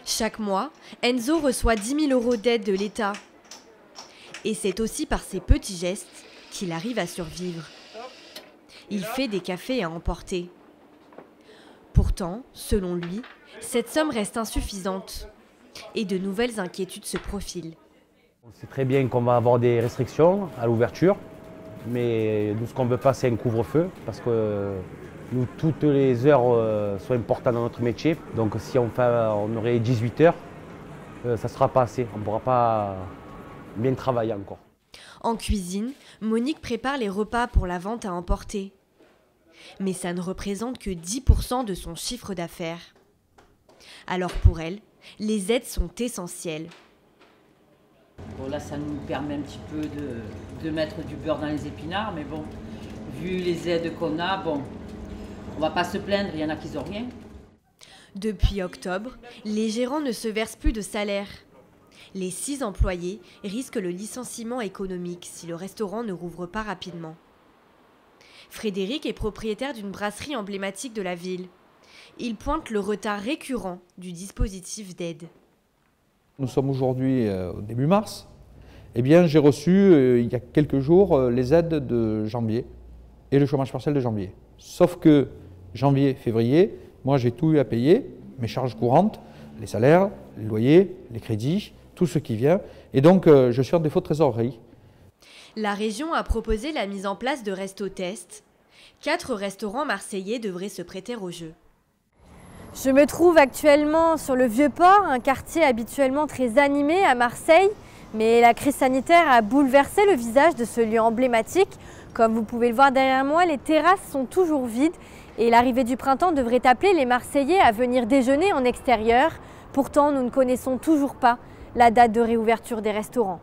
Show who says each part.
Speaker 1: Chaque mois, Enzo reçoit 10 000 € d'aide de l'État. Et c'est aussi par ses petits gestes qu'il arrive à survivre. Il fait des cafés à emporter. Pourtant, selon lui, cette somme reste insuffisante. Et de nouvelles inquiétudes se profilent.
Speaker 2: On sait très bien qu'on va avoir des restrictions à l'ouverture, mais nous, ce qu'on ne veut pas, c'est un couvre-feu, parce que nous, toutes les heures sont importantes dans notre métier. Donc si on aurait 18 heures, ça ne sera pas assez, on ne pourra pas bien travailler encore.
Speaker 1: En cuisine, Monique prépare les repas pour la vente à emporter. Mais ça ne représente que 10% de son chiffre d'affaires. Alors pour elle, les aides sont essentielles.
Speaker 3: Bon, là, ça nous permet un petit peu de mettre du beurre dans les épinards, mais bon, vu les aides qu'on a, bon, on va pas se plaindre, il y en a qui n'ont rien.
Speaker 1: Depuis octobre, les gérants ne se versent plus de salaire. Les 6 employés risquent le licenciement économique si le restaurant ne rouvre pas rapidement. Frédéric est propriétaire d'une brasserie emblématique de la ville. Il pointe le retard récurrent du dispositif d'aide.
Speaker 4: Nous sommes aujourd'hui au début mars. Eh bien, j'ai reçu il y a quelques jours les aides de janvier et le chômage partiel de janvier. Sauf que janvier, février, moi j'ai tout eu à payer, mes charges courantes, les salaires, les loyers, les crédits, tout ce qui vient. Et donc je suis en défaut de trésorerie.
Speaker 1: La région a proposé la mise en place de restos-tests. 4 restaurants marseillais devraient se prêter au jeu.
Speaker 5: Je me trouve actuellement sur le Vieux-Port, un quartier habituellement très animé à Marseille. Mais la crise sanitaire a bouleversé le visage de ce lieu emblématique. Comme vous pouvez le voir derrière moi, les terrasses sont toujours vides. Et l'arrivée du printemps devrait appeler les Marseillais à venir déjeuner en extérieur. Pourtant, nous ne connaissons toujours pas la date de réouverture des restaurants.